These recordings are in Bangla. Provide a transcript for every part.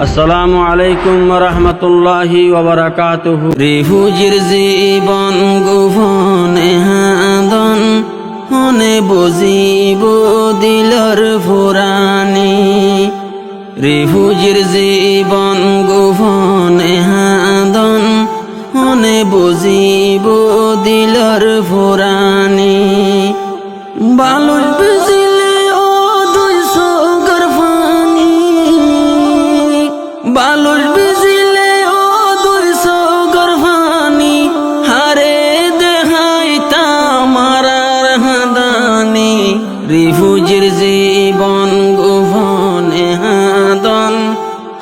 আসসালামু আলাইকুম ওয়া রাহমাতুল্লাহি ওয়া বারাকাতুহু। রিফুজির জীবন গোপনে হাদন হনে বুঝিব দিলর ফুরানি। রিফুজির জীবন গোপনে হাদন হনে বুঝিব দিলর ফুরানি। বালুর বিজিলে ও দুই চোখের পানি, বালুর বিজিলে ও দুই চোখের পানি, হারে দেখাইতাম মারার হাদানি। রিফুজির জীবন গোপনে হাদন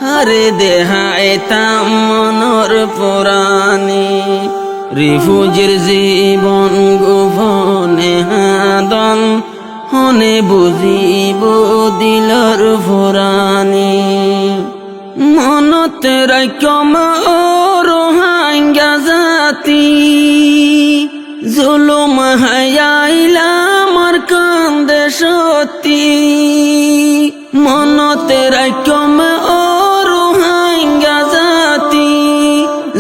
হারে দেখাইতাম মনর পুরানি। রিফুজির জীবন গোপনে হাদন হনে বুঝিব দিলর ফুরানি। মনতে রাইকম ও রোহাঙ্গা জাতি, জুলুম হায়াইলা আমার কান্দে সত্যি। মনতে রাইকম ও রোহাঙ্গা জাতি,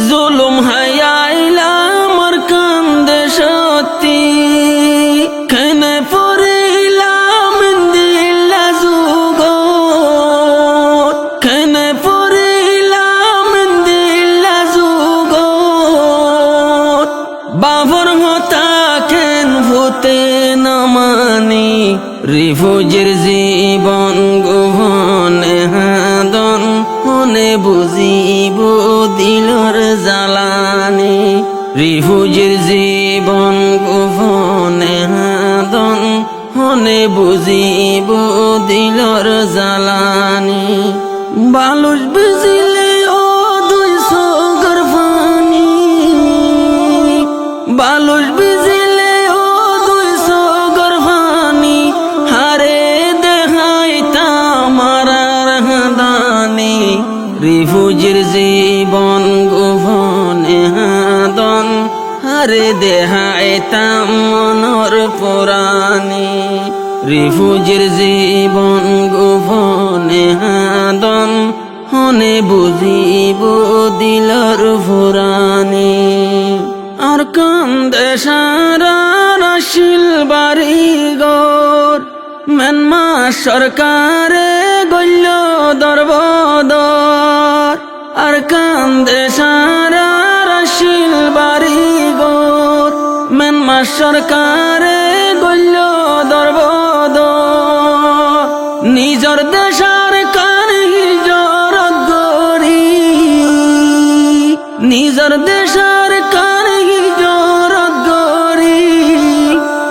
জুলুম হায়াইলা আমার কান্দে সত্যি। কেনে পড়িলাম দিল্লা যুগত, কেনে পড়িলাম দিল্লা যুগত। বাবর হতা কেন ভূতে নমানি। রিফুজির জীবন গোপনে হাদন হনে বুঝিব দিলর জ্বালানি। রিফুজির জীবন গোপনে হাদন হনে বুঝিব দিলর জ্বালানি। বালুর বিজিলে ও দুই চোখের পানি, বালুর বিজিলে ও দুই চোখের পানি, হারে দেখাইতাম মারার হাদানি। রিফুজির জীবন গোপনে হাদন হারে দেখাইতাম মনর পুরানি। রিফুজির জীবন গোপনে হাদন হনে বুঝিব দিলর ফুরানি। আর কান্দে সারা রাশিল বাড়িঘর, মেনমা সরকারে গল্য দরবদর। আর কান্দে সারা রাশিল বাড়িঘর, মেনমা সরকারে গল্য দরবদর। নিজর দেশার কান হিজর গরি, নিজর দেশার কান হিজর গরি।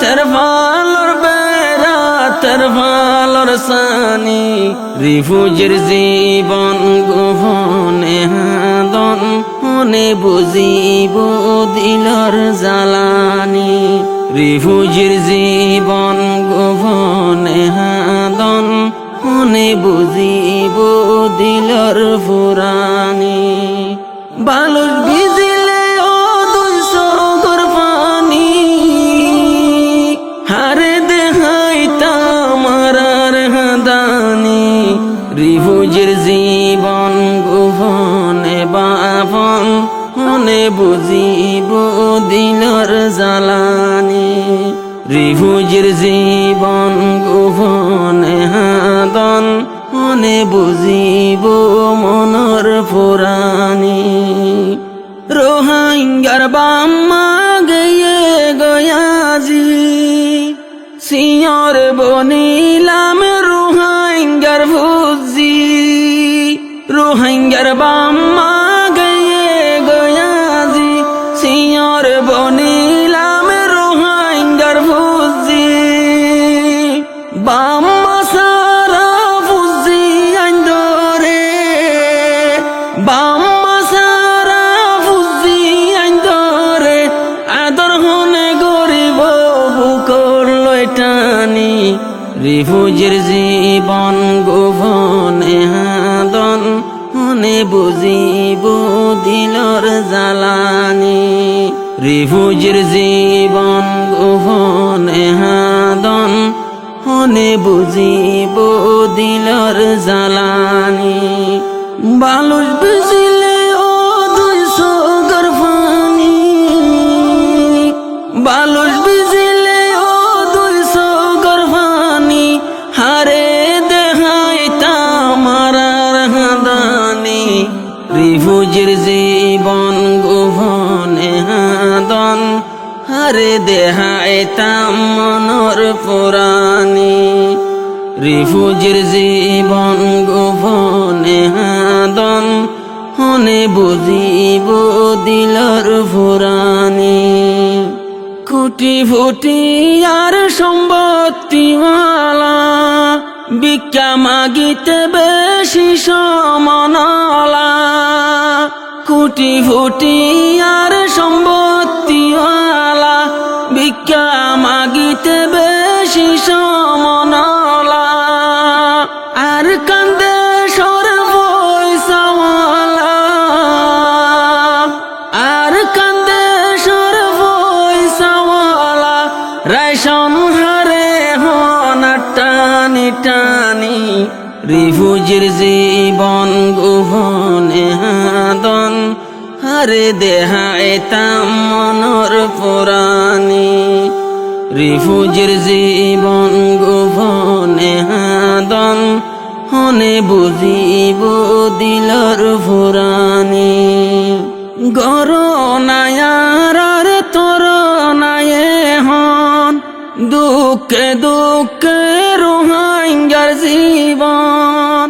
তের ভালর বেড়া তের ভালর সানি। রিফুজির জীবন গোপনে হাদন হনে বুঝিব দিলর জ্বালানি। রিফুজির জীবন গোপনে হাদন হনে বুঝিব দিলর ফুরানি। বালুর ভিজিলে ও দুই চোখের পানি, হারে দেখাইতাম মারার হাদানি। রিফুজির জীবন গোপনে বাপন হনে বুঝিব দিলর জ্বালানি। রিফুজির জীবন গোপনে হাদন হনে বুঝিব মনর পুরানি। রোহাঙ্গার বাম্মা গেয়ে গয়াজি, সিয়র বনিলাম রোহাঙ্গার ফুজি। রোহাঙ্গার বাম্মা গেয়ে গয়াজি, সিয়র বনিলাম রোহাঙ্গার ফুজি। বাম্মা সারা ফুজি আইন্দরে, বাম্মা সারা ফুজি আইন্দরে। আদর হনে গরিব বুকর লয়টানি। রিফুজির জীবন গোপনে হাদন হনে বুঝিব দিলর জ্বালানি। রিফুজির জীবন গোপনে হাদন হনে বুঝিব দিলর জ্বালানি। বালুচ ভিজিলে ও 200 গর্ভানি, বালুচ ভিজিলে ও 200 গর্ভানি, হারে দেহাইতাম মারার হাদানি। রিফুজির জীবন গোপনে হাদন, হারে দেহাইতাম মনর পুরানি। রিফুজির জীবন গোপনে হাদন, হনে বুঝিব দিলর ফুরানি। খুটি ফুটি আর সম্পত্তিওয়ালা, ভিক্ষা মাগিতে বেশি সমনলা। খুটি ফুটি আর সম্পত্তিওয়ালা, ভিক্ষা মাগিতে বেশি সমনলা। আর কান্দে সর পয়সাওয়ালা, আর কান্দে সর পয়সাওয়ালা। রাইসন হারে হন টানি টানি, রিফুজির জীবন গোপনে হাদন, হারে দেহাইতাম মনর পুরানি। রিফুজির জীবন গোপনে হাদন, হনে বুঝিব দিলর ফুরানি। গরনায়ার তোর নায়ে হন, দুঃখে দুঃখে রোহিঙ্গার জীবন।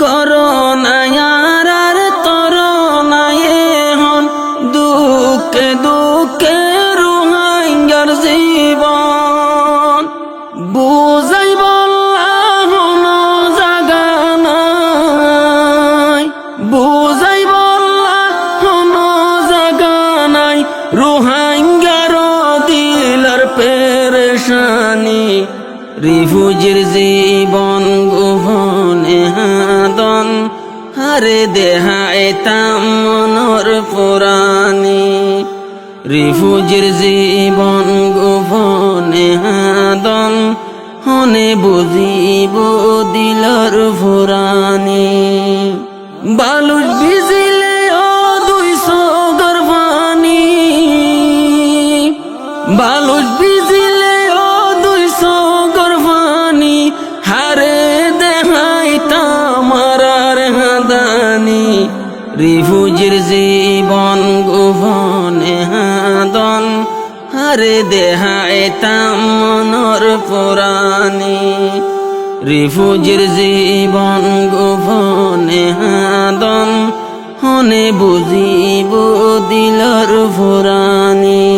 গরনায়ার তোর নায়ে হন, দুঃখে দুঃখে রোহিঙ্গার জীবন। বুঝাই বল্লা হন জাগা নাই, বুঝাই বল্লা হন জাগা নাই। রোহিঙ্গার দিলর পেরেশানি, রিফুজির জীবন গোপনে হাদন, হারে দেহাইতাম মনর পুরানি। রিফুজির জীবন গোপনে হাদন, হনে বুঝিব দিলর ফুরানি। বালুচ ভিজিলে ও 200 গর্ভানি, বালুচ ভিজিলে ও 200 গর্ভানি, হারে দেহাইতাম মারার হাদানি। রিফুজির জীবন গোপনে হাদন, হারে দেহাইতাম মনর পুরানি। রিফুজির জীবন গোপনে হাদন, হনে বুঝিব দিলর ফুরানি।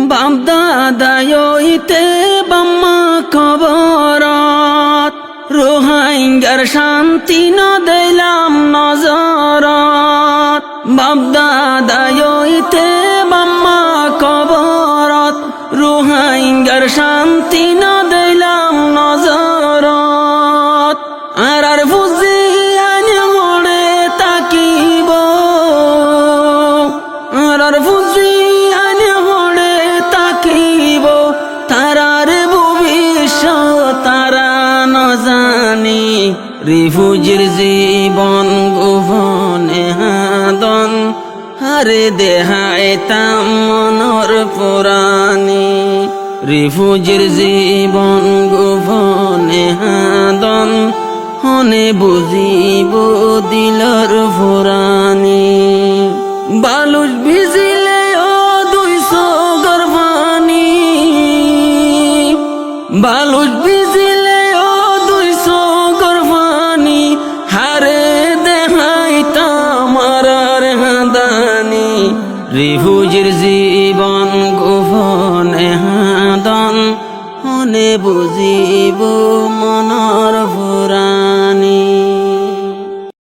বাপ দাদাইতে বাম্মা কবরত, রোহিঙ্গার শান্তি ন দিলাম নজরত। বাপ দাদাইতে বাম্মা কবরত, রোহিঙ্গার শান্তি ন দিলাম নজরত। আর বুঝি আনে মনে তাকিব, আর বুঝি আনে মনে তাকিব। তারার ভবিষ্যৎ তারা ন জানি, রিফুজির জীবন গোপনে হাদন, হারে দেহাইতাম মনর পুরানি। রিফুজির জীবন গোপনে হাদন, হনে বুঝিব দিলর ফুরানি। বালুচ ভিজিলে ও 200 গর্ভানি, বালুচ ভিজিলে ও 200 গর্ভানি, হারে দেহাইতাম মারার হাদানি। রিফুজির জীবন গোপনে হাদন, হনে বুঝিব মনর ফুরানি।